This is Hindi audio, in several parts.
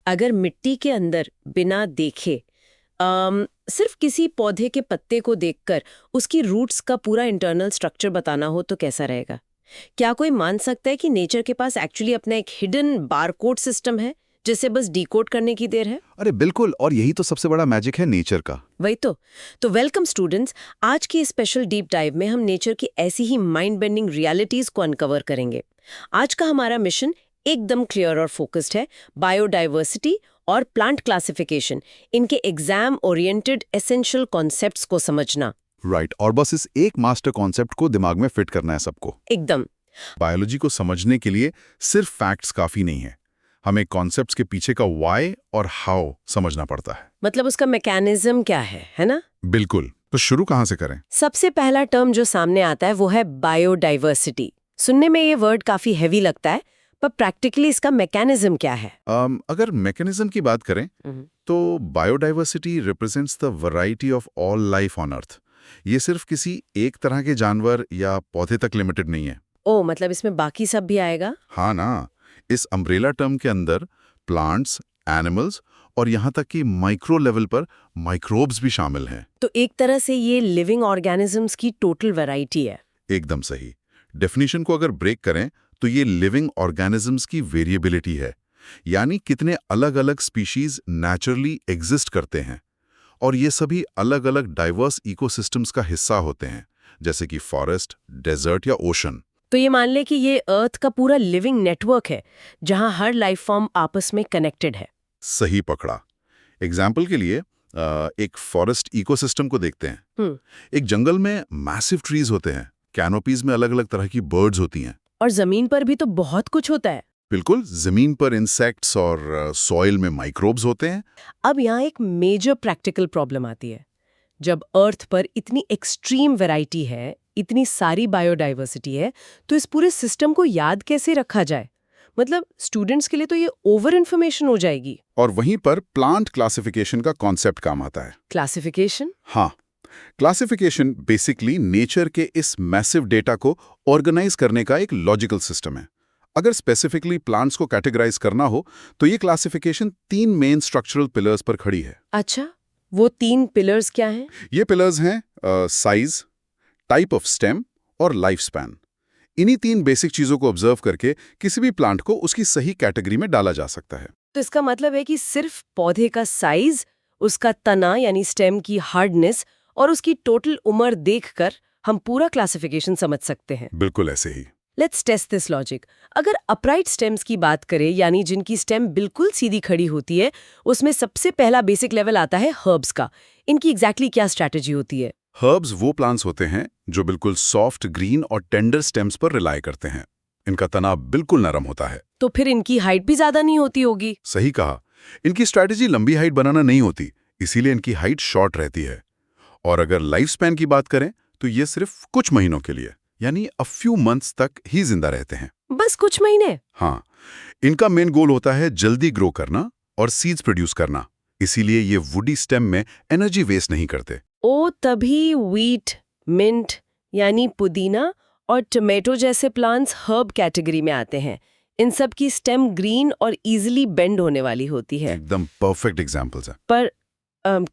अगर मिट्टी के अंदर बिना देखे सिर्फ किसी पौधे के पत्ते को देखकर उसकी रूट्स का पूरा इंटरनल स्ट्रक्चर बताना हो तो कैसा रहेगा? क्या कोई मान सकता है कि नेचर के पास एक्चुअली अपना एक हिडन बारकोड सिस्टम है जिसे बस डिकोड करने की देर है? अरे बिल्कुल, और यही तो सबसे बड़ा मैजिक है नेचर का। वही तो वेलकम स्टूडेंट्स, आज की स्पेशल डीप डाइव में हम नेचर की ऐसी ही माइंड बेंडिंग रियलिटीज को अनकवर करेंगे। आज का हमारा मिशन एकदम क्लियर और फोकस्ड है, बायोडाइवर्सिटी और प्लांट क्लासिफिकेशन, इनके एग्जाम ओरिएंटेड एसेंशियल कॉन्सेप्ट्स को समझना। राइट, और बस इस एक मास्टर कॉन्सेप्ट को दिमाग में फिट करना है सबको। एकदम। बायोलॉजी को समझने के लिए सिर्फ फैक्ट्स काफी नहीं है, हमें कॉन्सेप्ट्स के पीछे का व्हाई और हाउ समझना पड़ता है। मतलब उसका मैकेनिज्म क्या है ना? बिल्कुल। तो शुरू कहाँ से करें? सबसे पहला टर्म जो सामने आता है वो है बायोडाइवर्सिटी। सुनने में ये वर्ड काफी हैवी लगता है, पर प्रैक्टिकली इसका मैकेनिज्म क्या है? अगर मैकेनिज्म की बात करें तो biodiversity represents the variety of all life on earth. ये सिर्फ किसी एक तरह के जानवर या पौधे तक लिमिटेड नहीं है। ओ, मतलब इसमें बाकी सब भी आएगा? हाँ ना, इस अम्ब्रेला टर्म के अंदर प्लांट्स, एनिमल्स और यहाँ तक कि माइक्रो लेवल पर माइक्रोब्स भी शामिल हैं। तो एक तरह से ये लिविंग ऑर्गेनिजम्स की टोटल वैरायटी है। एकदम सही। डेफिनेशन को अगर ब्रेक करें तो ये लिविंग ऑर्गेनिजम्स की वेरिएबिलिटी है, यानी कितने अलग अलग स्पीशीज नेचुरली एग्जिस्ट करते हैं, और ये सभी अलग अलग डाइवर्स इकोसिस्टम्स का हिस्सा होते हैं, जैसे कि फॉरेस्ट, डेजर्ट या ओशन। तो ये मान ले कि ये अर्थ का पूरा लिविंग नेटवर्क है जहां हर लाइफ फॉर्म आपस में कनेक्टेड है। सही पकड़ा। एग्जाम्पल के लिए एक फॉरेस्ट इकोसिस्टम को देखते हैं। एक जंगल में मैसिव ट्रीज होते हैं, कैनोपीज में अलग अलग तरह की बर्ड्स होती हैं। और जमीन पर भी तो बहुत कुछ होता है। बिल्कुल, जमीन पर इंसेक्ट्स और सॉइल में माइक्रोब्स होते हैं। अब यहाँ एक मेजर प्रैक्टिकल प्रॉब्लम आती है। जब अर्थ पर इतनी एक्सट्रीम वैरायटी है, इतनी सारी बायोडाइवर्सिटी है, तो इस पूरे सिस्टम को याद कैसे रखा जाए? मतलब स्टूडेंट्स के लिए तो ये ओवर इन्फॉर्मेशन हो जाएगी। और वहीं पर प्लांट क्लासिफिकेशन का कॉन्सेप्ट काम आता है। क्लासिफिकेशन? हाँ, क्लासिफिकेशन बेसिकली नेचर के इस मैसिव डेटा को ऑर्गेनाइज करने का एक लॉजिकल सिस्टम है। अगर स्पेसिफिकली प्लांट्स को कैटेगराइज करना हो तो ये क्लासिफिकेशन 3 मेन स्ट्रक्चरल पिलर्स पर खड़ी है। अच्छा, वो 3 पिलर्स क्या हैं? ये पिलर्स हैं साइज, टाइप ऑफ स्टेम और लाइफ स्पैन। इन्हीं 3 बेसिक चीजों को ऑब्जर्व करके किसी भी प्लांट को उसकी सही कैटेगरी में डाला जा सकता है। तो इसका मतलब है कि सिर्फ पौधे का साइज, उसका तना यानी स्टेम की हार्डनेस और उसकी टोटल उम्र देखकर हम पूरा क्लासिफिकेशन समझ सकते हैं। बिल्कुल ऐसे ही। Let's test this logic. अगर अपराइट स्टेम्स की बात करें, यानी जिनकी स्टेम बिल्कुल सीधी खड़ी होती है, उसमें सबसे पहला बेसिक लेवल आता है हर्ब्स का। इनकी एग्जैक्टली क्या स्ट्रैटेजी होती है? हर्ब्स वो प्लांट्स होते हैं जो बिल्कुल सॉफ्ट, ग्रीन और टेंडर स्टेम्स पर रिलाई करते हैं। इनका तना बिल्कुल नरम होता है। तो फिर इनकी हाइट भी ज्यादा नहीं होती होगी? सही कहा। इनकी स्ट्रैटेजी लंबी हाइट बनाना नहीं होती, इसीलिए इनकी हाइट शॉर्ट रहती है। और अगर लाइफ स्पैन की बात करें तो ये सिर्फ कुछ महीनों के लिए, यानी अ फ्यू मंथ्स तक ही जिंदा रहते हैं। बस कुछ महीने? हाँ, इनका मेन गोल होता है जल्दी ग्रो करना और सीड्स प्रोड्यूस करना, इसीलिए ये वुडी स्टेम में एनर्जी वेस्ट नहीं करते। ओ, तभी व्हीट, मिंट यानी पुदीना और टोमेटो जैसे प्लांट्स हर्ब कैटेगरी में आते हैं। इन सब की स्टेम ग्रीन और इजीली बेंड होने वाली होती है। एकदम परफेक्ट एग्जांपल्स हैं। पर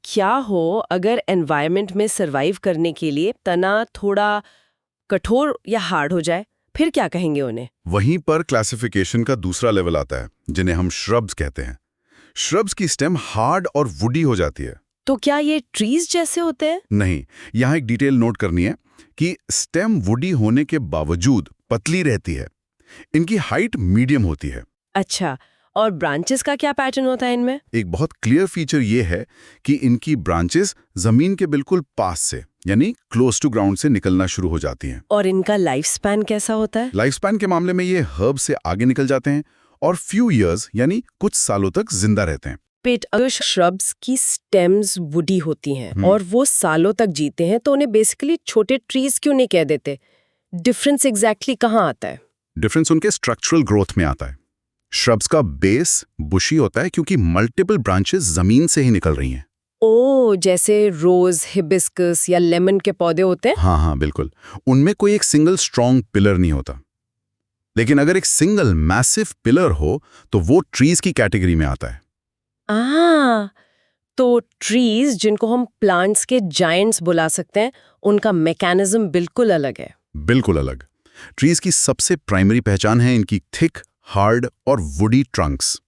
क्या हो अगर एनवायरनमेंट में सरवाइव करने के लिए तना थोड़ा कठोर या हार्ड हो जाए, फिर क्या कहेंगे उन्हें? वहीं पर क्लासिफिकेशन का दूसरा लेवल आता है, जिन्हें हम श्रब्स कहते हैं। श्रब्स की स्टेम हार्ड और वुडी हो जाती है। तो क्या ये ट्रीज जैसे होते हैं? नहीं, यहाँ एक डिटेल नोट करनी है कि स्टेम वुडी होने के बावजूद पतली रहती है। इनकी हाइट मीडियम होती है। अच्छा, और ब्रांचेस का क्या पैटर्न होता है इनमें? एक बहुत क्लियर फीचर ये है कि इनकी ब्रांचेस जमीन के बिल्कुल पास से, यानी क्लोज टू ग्राउंड से निकलना शुरू हो जाती हैं। और इनका लाइफ स्पैन कैसा होता है? लाइफ स्पैन के मामले में ये हर्ब से आगे निकल जाते हैं और फ्यू इयर्स यानी कुछ सालों तक जिंदा रहते हैं। पेट, अगर श्रब्स की स्टेम्स वुडी होती हैं और वो सालों तक जीते हैं, तो उन्हें बेसिकली छोटे ट्रीज क्यों नहीं कह देते? डिफरेंस एग्जैक्टली कहाँ आता है? डिफरेंस उनके स्ट्रक्चरल ग्रोथ में आता है। श्रब्स का बेस बुशी होता है क्योंकि मल्टीपल ब्रांचेस जमीन से ही निकल रही हैं। ओ, जैसे रोज, हिबिस्कस या लेमन के पौधे होते हैं? हाँ, बिल्कुल। उनमें कोई एक सिंगल स्ट्रॉन्ग पिलर नहीं होता। लेकिन अगर एक सिंगल मैसिव पिलर हो तो वो ट्रीज की कैटेगरी में आता है। तो ट्रीज जिनको हम प्लांट्स के जायंट्स बुला सकते हैं, उनका मैकेनिज्म बिल्कुल अलग है। बिल्कुल अलग। ट्रीज की सबसे प्राइमरी पहचान है इनकी थिक, हार्ड और वुडी ट्रंक्स।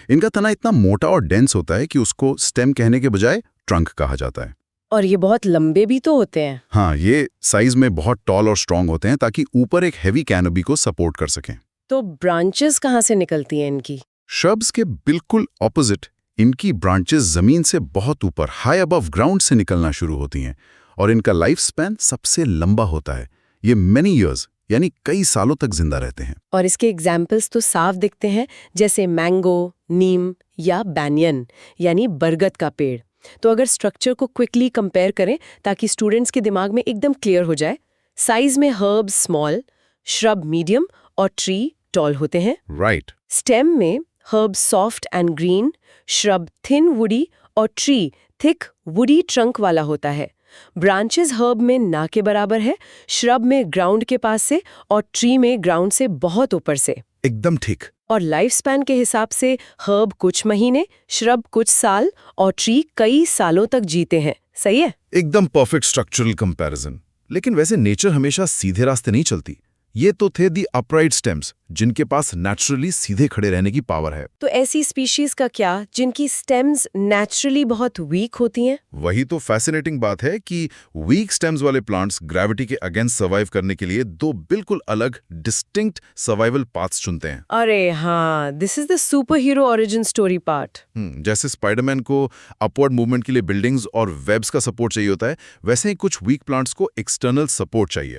इनका तना इतना मोटा और डेंस होता है कि उसको स्टेम कहने के बजाय ट्रंक कहा जाता है। और ये बहुत लंबे भी तो होते हैं। हाँ, ये साइज में बहुत टॉल और स्ट्रांग होते हैं ताकि ऊपर एक हैवी कैनोपी को सपोर्ट कर सकें। तो ब्रांचेस कहाँ से निकलती हैं इनकी? श्रब्स के बिल्कुल ऑपोजिट इनकी ब्रांचेस जमीन से बहुत ऊपर, हाई अबव ग्राउंड से निकलना शुरू होती हैं और इनका लाइफ स्पैन सबसे लंबा होता है। ये मेनी ईयर्स यानी कई सालों तक जिंदा रहते हैं। और इसके एग्जाम्पल्स तो साफ दिखते हैं, जैसे मैंगो, नीम या बैनियन यानी बरगद का पेड़। तो अगर स्ट्रक्चर को क्विकली कंपेयर करें ताकि स्टूडेंट्स के दिमाग में एकदम क्लियर हो जाए, साइज में हर्ब्स स्मॉल, श्रब मीडियम और ट्री टॉल होते हैं। राइट। स्टेम में herb soft and green, shrub thin woody और ट्री थिक वुडी ट्रंक वाला होता है। ब्रांचेस हर्ब में ना के बराबर है, श्रब में ग्राउंड के पास से और ट्री में ग्राउंड से बहुत ऊपर से। एकदम ठीक। और लाइफ स्पैन के हिसाब से हर्ब कुछ महीने, श्रब कुछ साल और ट्री कई सालों तक जीते हैं। सही है? एकदम परफेक्ट स्ट्रक्चरल कंपैरिजन। लेकिन वैसे नेचर हमेशा सीधे रास्ते नहीं चलती। ये तो थे दी अपराइट स्टेम्स, जिनके पास नेचुरली सीधे खड़े रहने की पावर है। तो ऐसी स्पीशीज का क्या जिनकी स्टेम्स नेचुरली बहुत वीक होती हैं? वही तो फैसिनेटिंग बात है कि वीक स्टेम्स वाले प्लांट्स ग्रेविटी के अगेंस्ट सर्वाइव करने के लिए दो बिल्कुल अलग डिस्टिंक्ट सर्वाइवल पाथ्स चुनते हैं। अरे हाँ, this is the super hero origin story part. जैसे स्पाइडरमैन को अपवर्ड मूवमेंट के लिए बिल्डिंग्स और वेब्स का सपोर्ट चाहिए होता है, वैसे ही कुछ वीक प्लांट्स को एक्सटर्नल सपोर्ट चाहिए,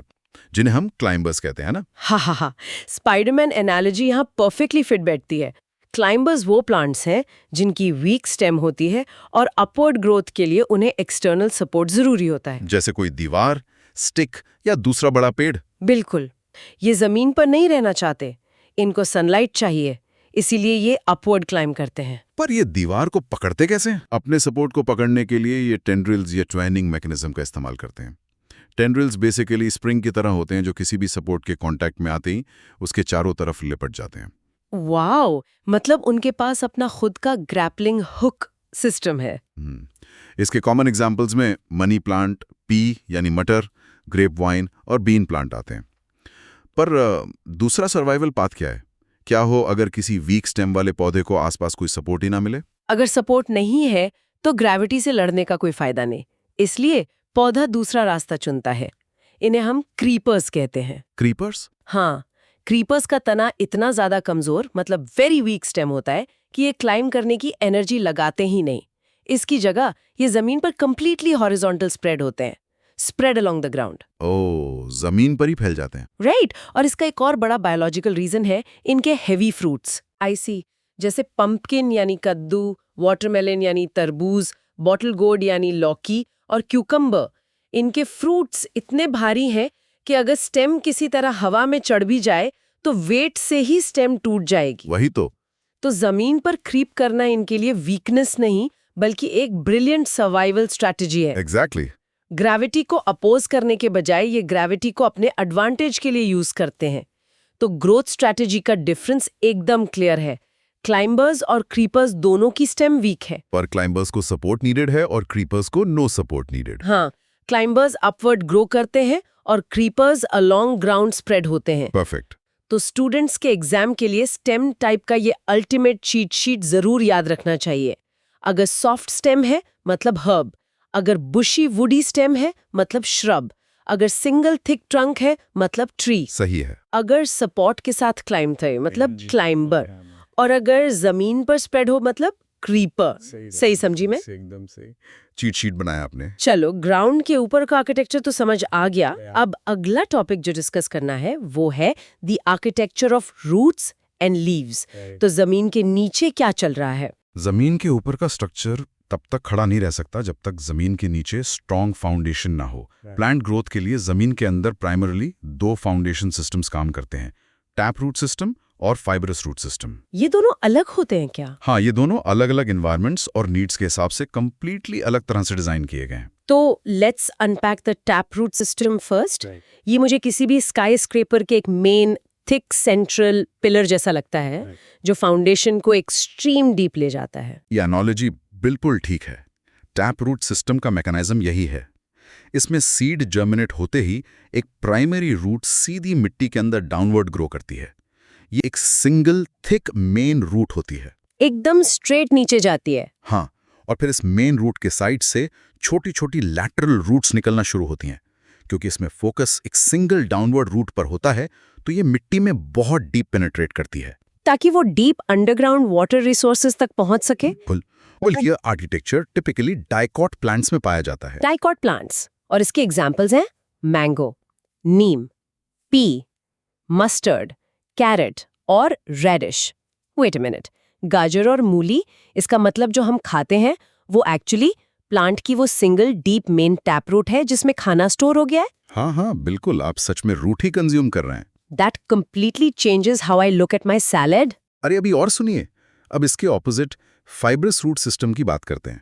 जिन्हें हम क्लाइंबर्स कहते हैं ना। हा, स्पाइडरमैन एनालॉजी यहाँ परफेक्टली फिट बैठती है। क्लाइंबर्स वो प्लांट्स हैं जिनकी वीक स्टेम होती है और अपवर्ड ग्रोथ के लिए उन्हें एक्सटर्नल सपोर्ट जरूरी होता है। जैसे कोई दीवार, स्टिक या दूसरा बड़ा पेड़। बिल्कुल। ये जमीन पर नहीं रहना चाहते, इनको सनलाइट चाहिए, इसीलिए ये अपवर्ड क्लाइंब करते हैं। पर ये दीवार को पकड़ते कैसे? अपने सपोर्ट को पकड़ने के लिए ये टेंड्रिल्स या ट्वाइनिंग मैकेनिज्म का इस्तेमाल करते हैं। टेंड्रिल्स बेसिकली स्प्रिंग की तरह होते हैं जो किसी भी सपोर्ट के कांटेक्ट में आते ही उसके चारों तरफ लिपट जाते हैं। वाओ, मतलब उनके पास अपना खुद का ग्रैपलिंग हुक सिस्टम है। इसके कॉमन एग्जांपल्स में मनी प्लांट, पी यानी मटर, ग्रेप वाइन और बीन प्लांट आते हैं। पर दूसरा सर्वाइवल पाथ क्या है? क्या हो अगर किसी वीक स्टेम वाले पौधे को आसपास कोई सपोर्ट ही ना मिले? अगर सपोर्ट नहीं है तो ग्रेविटी से लड़ने का कोई फायदा नहीं, इसलिए पौधा दूसरा रास्ता चुनता है। इन्हें हम क्रीपर्स कहते हैं। क्रीपर्स? हाँ, क्रीपर्स का तना इतना ज्यादा कमजोर, मतलब वेरी वीक स्टेम होता है कि ये क्लाइंब करने की एनर्जी लगाते ही नहीं। इसकी जगह ये जमीन पर कंप्लीटली हॉरिजॉन्टल स्प्रेड होते हैं, स्प्रेड अलोंग द ग्राउंड। ओह, जमीन पर ही फैल जाते हैं। राइट। और इसका एक और बड़ा बायोलॉजिकल रीजन है इनके हेवी फ्रूट्स, आईसी, जैसे पंपकिन यानी कद्दू, वाटरमेलन यानी तरबूज, बॉटल गोर्ड यानी लौकी और क्यूकम्बर। इनके फ्रूट्स इतने भारी हैं कि अगर स्टेम किसी तरह हवा में चढ़ भी जाए तो वेट से ही स्टेम टूट जाएगी। वही तो जमीन पर क्रीप करना इनके लिए वीकनेस नहीं बल्कि एक ब्रिलियंट सर्वाइवल स्ट्रैटेजी है। एग्जैक्टली। ग्रेविटी को अपोज करने के बजाय ये ग्रेविटी को अपने एडवांटेज के लिए यूज करते हैं। तो ग्रोथ स्ट्रैटेजी का डिफरेंस एकदम क्लियर है। क्लाइंबर्स और क्रीपर्स दोनों की स्टेम वीक है। पर क्लाइंबर्स को सपोर्ट नीडेड है और क्रीपर्स को नो सपोर्ट नीडेड। हाँ, क्लाइंबर्स अपवर्ड ग्रो करते हैं और क्रीपर्स अलोंग ग्राउंड स्प्रेड होते हैं। परफेक्ट। तो स्टूडेंट्स के एग्जाम के लिए स्टेम टाइप का ये अल्टीमेट चीट शीट जरूर याद रखना चाहिए। अगर सॉफ्ट स्टेम है मतलब हर्ब, अगर बुशी वुडी स्टेम है मतलब श्रब, अगर सिंगल थिक ट्रंक है मतलब ट्री, सही है। अगर सपोर्ट के साथ क्लाइंब थे मतलब क्लाइंबर, और अगर जमीन पर स्प्रेड हो मतलब क्रीपर। सही समझी मैं? एकदम सही चीट शीट बनाया आपने। चलो, ग्राउंड के ऊपर का आर्किटेक्चर तो समझ आ गया। अब अगला टॉपिक जो डिस्कस करना है वो है the architecture of roots and leaves. तो जमीन के नीचे क्या चल रहा है? जमीन के ऊपर का स्ट्रक्चर तब तक खड़ा नहीं रह सकता जब तक जमीन के नीचे स्ट्रॉन्ग फाउंडेशन ना हो। प्लांट ग्रोथ के लिए जमीन के अंदर प्राइमरली दो फाउंडेशन सिस्टम्स काम करते हैं, टैप रूट सिस्टम और फाइबरस रूट सिस्टम। ये दोनों अलग होते हैं क्या? हाँ, ये दोनों अलग अलग एनवायरमेंट्स और नीड्स के हिसाब से कंप्लीटली अलग तरह से डिजाइन किए गए हैं। तो let's unpack the tap root system first. ये मुझे किसी भी स्काई स्क्रेपर के एक मेन थिक सेंट्रल पिलर जैसा लगता है जो फाउंडेशन को एक्सट्रीम डीप ले जाता है। ये एनालॉजी बिल्कुल ठीक है। टैप रूट सिस्टम का मैकेनिज्म यही है। इसमें सीड जर्मिनेट होते ही एक प्राइमरी रूट सीधी मिट्टी के अंदर डाउनवर्ड ग्रो करती है। ये एक सिंगल थिक मेन रूट होती है, एकदम स्ट्रेट नीचे जाती है। हाँ, और फिर इस मेन रूट के साइड से छोटी छोटी लैटरल रूट्स निकलना शुरू होती हैं। क्योंकि इसमें फोकस एक सिंगल डाउनवर्ड रूट पर होता है तो ये मिट्टी में बहुत डीप पेनिट्रेट करती है, ताकि वो डीप अंडरग्राउंड वाटर रिसोर्सेज तक पहुंच सके। ये आर्किटेक्चर टिपिकली डाइकॉट प्लांट्स में पाया जाता है। डाइकॉट प्लांट्स, और इसके एग्जांपल्स हैं मैंगो, नीम, पी, मस्टर्ड, कैरेट और रेडिश। वेट अ मिनट, गाजर और मूली, इसका मतलब जो हम खाते हैं वो एक्चुअली प्लांट की वो single deep main tap root है जिसमें खाना स्टोर हो गया है। हाँ, बिल्कुल, आप सच में रूट ही कंज्यूम कर रहे हैं। That completely changes how I look at my salad. अरे अभी और सुनिए, अब इसके ऑपोजिट फाइब्रस रूट सिस्टम की बात करते हैं।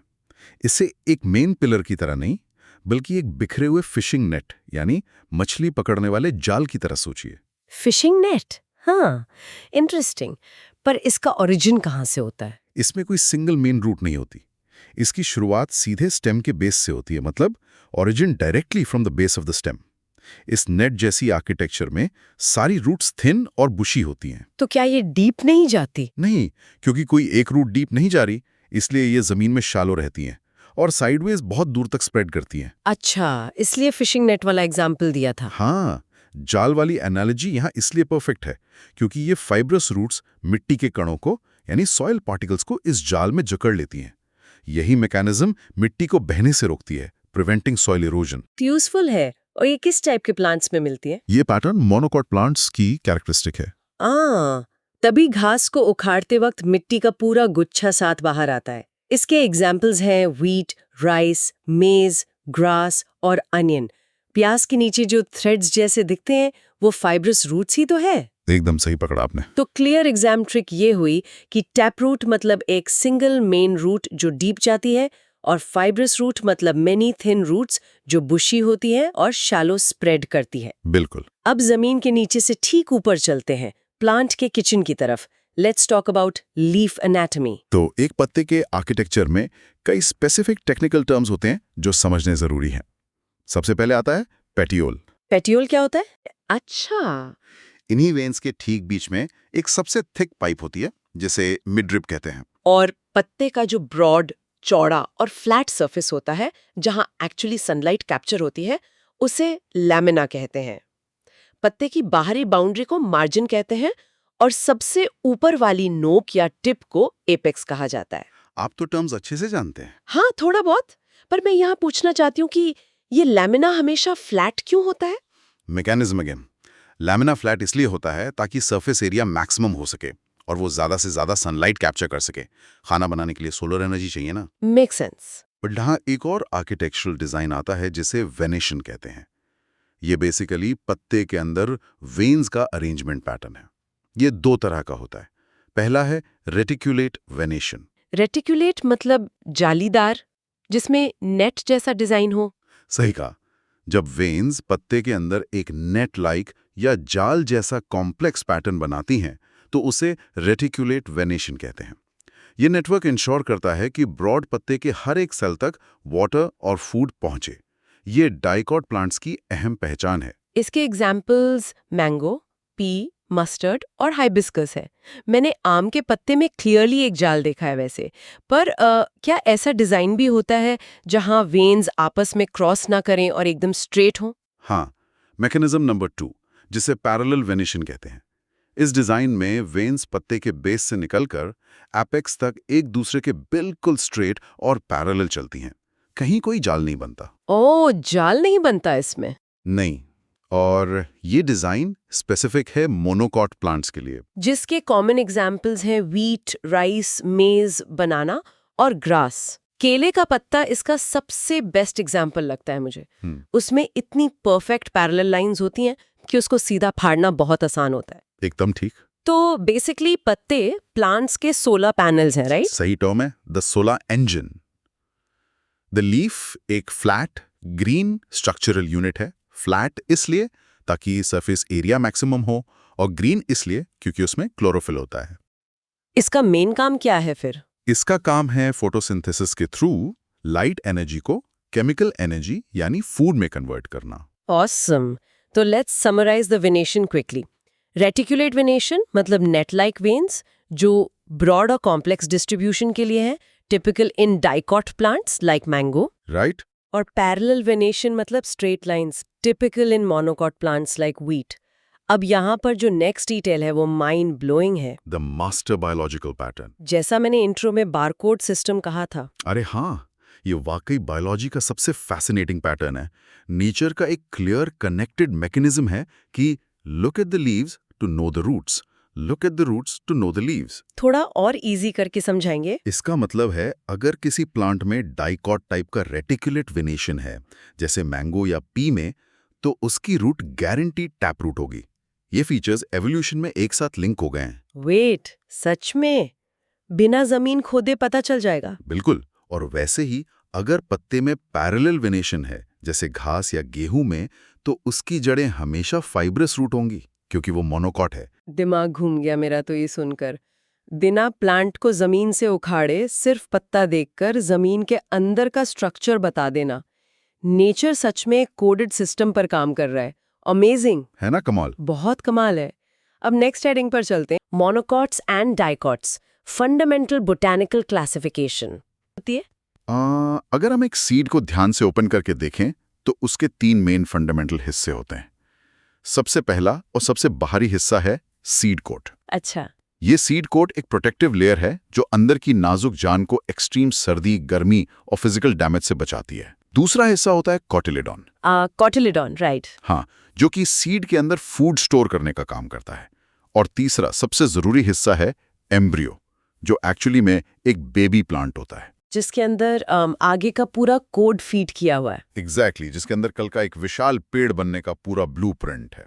इसे एक मेन पिलर की तरह नहीं, बल्कि एक बिखरे हुए फिशिंग नेट यानी मछली पकड़ने वाले जाल की तरह सोचिए। फिशिंग नेट, हाँ, इंटरेस्टिंग। पर इसका ओरिजिन कहाँ से होता है? इसमें कोई सिंगल मेन रूट नहीं होती। इसकी शुरुआत सीधे स्टेम के बेस से होती है, मतलब origin directly from the base of the stem. इस नेट जैसी आर्किटेक्चर में सारी रूट्स थिन और बुशी होती हैं। तो क्या ये डीप नहीं जाती? नहीं, क्योंकि कोई एक रूट डीप नहीं जा रही, इसलिए ये जमीन में शालो रहती हैं और साइडवेज बहुत दूर तक स्प्रेड करती हैं। अच्छा, इसलिए फिशिंग नेट वाला एग्जाम्पल दिया था। हाँ, जाल वाली एनालॉजी यहाँ इसलिए परफेक्ट है क्योंकि ये फाइब्रस रूट्स मिट्टी के कणों को यानी सॉइल पार्टिकल्स को इस जाल में जकड़ लेती हैं। यही मैकेनिज्म मिट्टी को बहने से रोकती है, प्रिवेंटिंग सॉइल इरोजन। यूजफुल है। और ये किस टाइप के प्लांट्स में मिलती है? ये पैटर्न मोनोकॉट प्लांट्स की कैरेक्टरिस्टिक है। तभी घास को उखाड़ते वक्त मिट्टी का पूरा गुच्छा साथ बाहर आता है। इसके एग्जाम्पल्स हैं व्हीट, राइस, मेज, ग्रास और अनियन। प्याज के नीचे जो थ्रेड्स जैसे दिखते हैं वो फाइब्रस रूट्स ही तो है। एकदम सही पकड़ा आपने। तो क्लियर एग्जाम ट्रिक ये हुई कि टैप रूट मतलब एक सिंगल मेन रूट जो डीप जाती है, और फाइब्रस रूट मतलब मेनी थिन रूट्स जो बुशी होती है और शैलो स्प्रेड करती है। बिल्कुल। अब जमीन के नीचे से ठीक ऊपर चलते हैं, प्लांट के किचन की तरफ। Let's talk about leaf anatomy. तो एक पत्ते के आर्किटेक्चर में कई स्पेसिफिक टेक्निकल टर्म्स होते हैं जो समझने जरूरी हैं। सबसे पहले आता है पेटियोल। पेटियोल क्या होता है? अच्छा, इन्हीं वेन्स के ठीक बीच में एक सबसे थिक पाइप होती है जिसे मिडरिब कहते हैं। और पत्ते का जो ब्रॉड, चौड़ा और फ्लैट सरफेस होता है जहां एक्चुअली सनलाइट कैप्चर होती है उसे लैमिना कहते हैं। पत्ते की बाहरी बाउंड्री को मार्जिन कहते हैं और सबसे ऊपर वाली नोक या टिप को एपेक्स कहा जाता है। आप तो टर्म्स अच्छे से जानते हैं। हाँ, थोड़ा बहुत। पर मैं यहाँ पूछना चाहती हूँ कि ये लैमिना हमेशा फ्लैट क्यों होता है? Mechanism again. लैमिना फ्लैट इसलिए होता है ताकि सरफेस एरिया मैक्सिमम हो सके और वो ज्यादा से ज्यादा सनलाइट कैप्चर कर सके। खाना बनाने के लिए सोलर एनर्जी चाहिए ना। Make sense. बट यहाँ एक और आर्किटेक्चरल डिजाइन आता है जिसे वेनेशन कहते हैं। ये बेसिकली पत्ते के अंदर वेन्स का अरेंजमेंट पैटर्न है। ये दो तरह का होता है। पहला है रेटिकुलेट वेनेशन। रेटिकुलेट मतलब जालीदार, जिसमें नेट जैसा डिजाइन हो। सही कहा। जब वेन्स पत्ते के अंदर एक नेट लाइक या जाल जैसा कॉम्प्लेक्स पैटर्न बनाती हैं तो उसे रेटिकुलेट वेनेशन कहते हैं। ये नेटवर्क इंश्योर करता है कि ब्रॉड पत्ते के हर एक सेल तक वाटर और फूड पहुंचे। ये डाइकॉट प्लांट्स की अहम पहचान है। इसके एग्जाम्पल्स मैंगो, पी, मस्टर्ड और हाइबिस्कस है। मैंने आम के पत्ते में क्लियरली एक जाल देखा है वैसे, पर क्या ऐसा डिजाइन भी होता है जहां वेन्स आपस में क्रॉस ना करें और एकदम स्ट्रेट हों? हाँ, मैकेनिज्म नंबर 2 जिसे पैरेलल वेनेशन कहते हैं। इस डिजाइन में वेन्स पत्ते के बेस से निकलकर एपेक्स तक एक दूसरे के बिल्कुल स्ट्रेट और पैरेलल चलती हैं। कहीं कोई जाल नहीं बनता। ओह, जाल नहीं बनता इसमें? नहीं, और ये डिजाइन स्पेसिफिक है मोनोकॉट प्लांट्स के लिए, जिसके कॉमन एग्जाम्पल्स हैं व्हीट, राइस, मेज, बनाना और ग्रास। केले का पत्ता इसका सबसे बेस्ट एग्जाम्पल लगता है मुझे। उसमें इतनी परफेक्ट पैरेलल लाइंस होती हैं कि उसको सीधा फाड़ना बहुत आसान होता है। एकदम ठीक। तो बेसिकली पत्ते प्लांट्स के 16 पैनल्स हैं, राइट? सही टर्म है, the solar engine. The leaf एक फ्लैट ग्रीन स्ट्रक्चरल यूनिट है। फ्लैट इसलिए ताकि सरफेस एरिया मैक्सिमम हो और ग्रीन इसलिए क्योंकि उसमें क्लोरोफिल होता है। इसका मेन काम क्या है फिर? इसका काम है फोटोसिंथेसिस के थ्रू लाइट एनर्जी को केमिकल एनर्जी यानी फूड में कन्वर्ट करना। ऑसम। तो let's summarise the venation quickly. Reticulate venation मतलब नेट लाइक वेन्स जो ब्रॉड और कॉम्प्लेक्स डिस्ट्रीब्यूशन के लिए है, typical in dicot plants like mango. Right. और पैरेलल वेनेशन मतलब straight lines, typical in monocot plants like wheat. अब यहाँ पर जो नेक्स्ट डिटेल है वो माइंड ब्लोइंग है। The master biological pattern. जैसा मैंने इंट्रो में बारकोड सिस्टम कहा था। अरे हाँ, ये वाकई बायोलॉजी का सबसे फैसिनेटिंग पैटर्न है। नेचर का एक क्लियर कनेक्टेड मैकेनिज्म है कि look at the leaves to know the roots, look at the roots to know the leaves. थोड़ा और इजी करके समझाएंगे? इसका मतलब है अगर किसी प्लांट में डाइकॉट टाइप का रेटिकुलेट वेनेशन है, जैसे मैंगो या पी में, तो उसकी रूट गारंटीड टैप रूट होगी। ये फीचर्स एवोल्यूशन में एक साथ लिंक हो गए हैं। वेट, सच में? बिना जमीन खोदे पता चल जाएगा? बिल्कुल। और वैसे ही अगर पत्ते में पैरेलल वेनेशन है, जैसे घास या गेहूं में, तो उसकी जड़ें हमेशा फाइब्रस रूट होंगी क्योंकि वो मोनोकॉट है। दिमाग घूम गया मेरा तो ये सुनकर। बिना प्लांट को जमीन से उखाड़े सिर्फ पत्ता देखकर जमीन के अंदर का स्ट्रक्चर बता देना। नेचर सच में एक कोडेड सिस्टम पर काम कर रहा है। अमेजिंग है ना कमाल? बहुत कमाल है। अब नेक्स्ट हेडिंग पर चलते हैं, monocots and dicots, fundamental botanical classification. होती है? अगर हम एक सीड को ध्यान से ओपन करके देखें तो उसके 3 मेन फंडामेंटल हिस्से होते हैं। सबसे पहला और सबसे बाहरी हिस्सा है सीड कोट। अच्छा। ये सीड कोट एक प्रोटेक्टिव लेयर है जो अंदर की नाजुक जान को एक्सट्रीम सर्दी, गर्मी और फिजिकल डैमेज से बचाती है। दूसरा हिस्सा होता है कॉटिलेडॉन। Cotyledon, right. हाँ, जो कि सीड के अंदर फूड स्टोर करने का काम करता है। और तीसरा सबसे जरूरी हिस्सा है एम्ब्रियो, जो एक्चुअली में एक बेबी प्लांट होता है, जिसके अंदर आगे का पूरा कोड फीड किया हुआ है। एग्जैक्टली जिसके अंदर कल का एक विशाल पेड़ बनने का पूरा ब्लूप्रिंट है।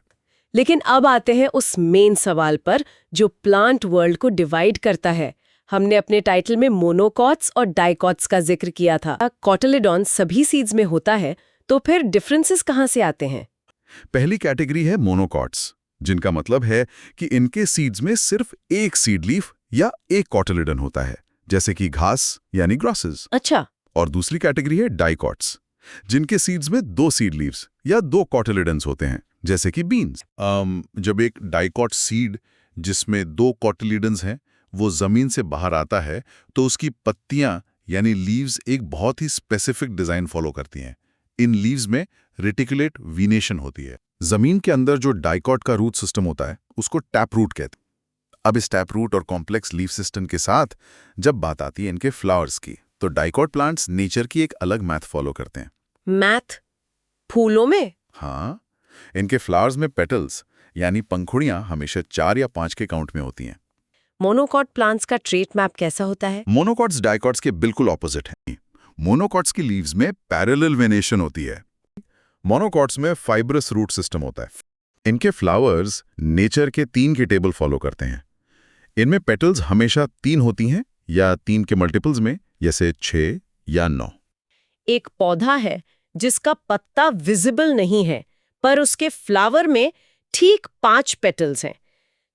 लेकिन अब आते हैं उस मेन सवाल पर जो प्लांट वर्ल्ड को डिवाइड करता है। हमने अपने टाइटल में मोनोकॉट्स और डाइकॉट्स का जिक्र किया था। कॉटिलेडॉन सभी सीड्स में होता है, तो फिर डिफरेंसेस कहाँ से आते हैं? पहली कैटेगरी है मोनोकॉट्स, जिनका मतलब है कि इनके सीड्स में सिर्फ एक सीड लीफ या एक कॉटिलेडन होता है, जैसे कि घास यानी ग्रासेस। अच्छा। और दूसरी कैटेगरी है डाइकॉट्स, जिनके सीड्स में 2 सीड लीव्स या 2 कॉटिलेडन्स होते हैं, जैसे कि बीन्स। जब एक डाइकॉट सीड जिसमें 2 कॉटिलेडन्स हैं वो जमीन से बाहर आता है तो उसकी पत्तियां यानी लीव्स एक बहुत ही स्पेसिफिक डिजाइन फॉलो करती हैं। इन लीव्स में रेटिकुलेट वीनेशन होती है। जमीन के अंदर जो डाइकॉट का रूट सिस्टम होता है उसको टैप रूट कहते हैं। अब इस टैप रूट और कॉम्प्लेक्स लीफ सिस्टम के साथ जब बात आती है इनके फ्लावर्स की, तो डाइकॉट प्लांट्स नेचर की एक अलग मैथ फॉलो करते हैं। मैथ? फूलों में? हाँ, इनके फ्लावर्स में पेटल्स यानी पंखुड़ियां हमेशा 4 या 5 के काउंट में होती हैं। मोनोकॉट प्लांट्स का ट्रेट मैप कैसा होता है? मोनोकॉट्स डाइकॉट्स के बिल्कुल ऑपोजिट हैं। मोनोकॉट्स की लीव्स में पैरेलल वेनेशन होती है। मोनोकॉट्स में फाइब्रस रूट सिस्टम होता है। इनके फ्लावर्स नेचर के 3 के टेबल फॉलो करते हैं। इनमें पेटल्स हमेशा 3 होती हैं या 3 के मल्टीपल्स में, जैसे 6 या 9। एक पौधा है जिसका पत्ता विजिबल नहीं है, पर उसके फ्लावर में ठीक 5 पेटल्स हैं।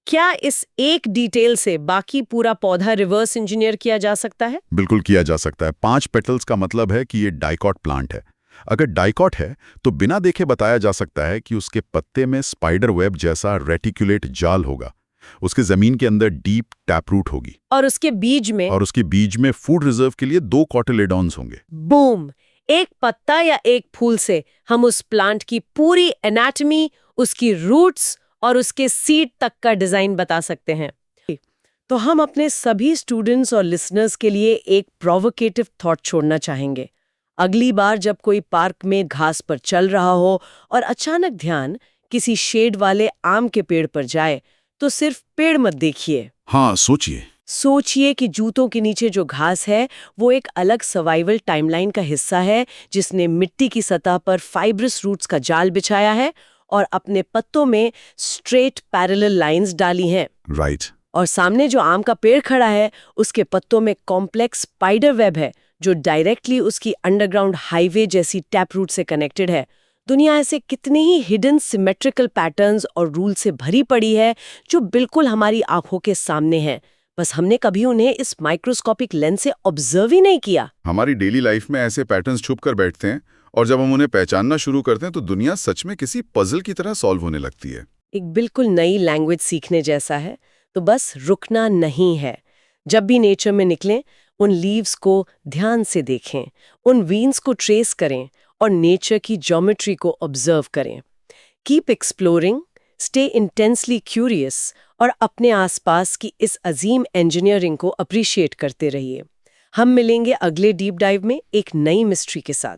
क्या इस एक डिटेल से बाकी पूरा पौधा रिवर्स इंजीनियर किया जा सकता है? बिल्कुल किया जा सकता है। 5 पेटल्स का मतलब है कि ये डाइकॉट प्लांट है। अगर डाइकॉट है तो बिना देखे बताया जा सकता है कि उसके पत्ते में स्पाइडर वेब जैसा रेटिकुलेट जाल होगा, उसके जमीन के अंदर डीप टैप रूट होगी, और उसके बीज में फूड रिजर्व के लिए 2 कॉटिलेडॉन्स होंगे। बूम! एक पत्ता या एक फूल से हम उस प्लांट की पूरी एनाटॉमी, उसकी रूट्स और उसके सीड तक का डिजाइन बता सकते हैं। तो हम अपने सभी स्टूडेंट्स और लिसनर्स के लिए एक प्रोवोकेटिव थॉट छोड़ना चाहेंगे। अगली बार जब कोई पार्क में घास पर चल रहा हो और अचानक ध्यान किसी शेड वाले आम के पेड़ पर जाए, तो सिर्फ पेड़ मत देखिए। हाँ, सोचिए कि जूतों के नीचे जो घास है वो एक अलग सर्वाइवल टाइमलाइन का हिस्सा है, जिसने मिट्टी की सतह पर फाइब्रस रूट्स का जाल बिछाया है और अपने पत्तों में स्ट्रेट पैरेलल लाइंस डाली हैं। राइट। और सामने जो आम का पेड़ खड़ा है उसके पत्तों में कॉम्प्लेक्स स्पाइडर वेब है जो डायरेक्टली उसकी अंडरग्राउंड हाईवे जैसी टैप रूट से कनेक्टेड है। दुनिया ऐसे कितने ही हिडन सिमेट्रिकल पैटर्न्स और रूल से भरी पड़ी है जो बिल्कुल हमारी आंखों के सामने हैं, बस हमने कभी उन्हें इस माइक्रोस्कोपिक लेंस से ऑब्जर्व ही नहीं किया। हमारी डेली लाइफ में ऐसे पैटर्न्स छुप कर बैठते हैं और जब हम उन्हें पहचानना शुरू करते हैं तो दुनिया सच में किसी पजल की तरह सॉल्व होने लगती है। एक बिल्कुल नई लैंग्वेज सीखने जैसा है। तो बस रुकना नहीं है। जब भी नेचर में निकलें, उन लीव्स को ध्यान से देखें, उन वीन्स को ट्रेस करें और नेचर की ज्योमेट्री को ऑब्जर्व करें। Keep exploring, stay intensely curious और अपने आसपास की इस अजीम इंजीनियरिंग को अप्रिशिएट करते रहिए। हम मिलेंगे अगले डीप डाइव में एक नई मिस्ट्री के साथ।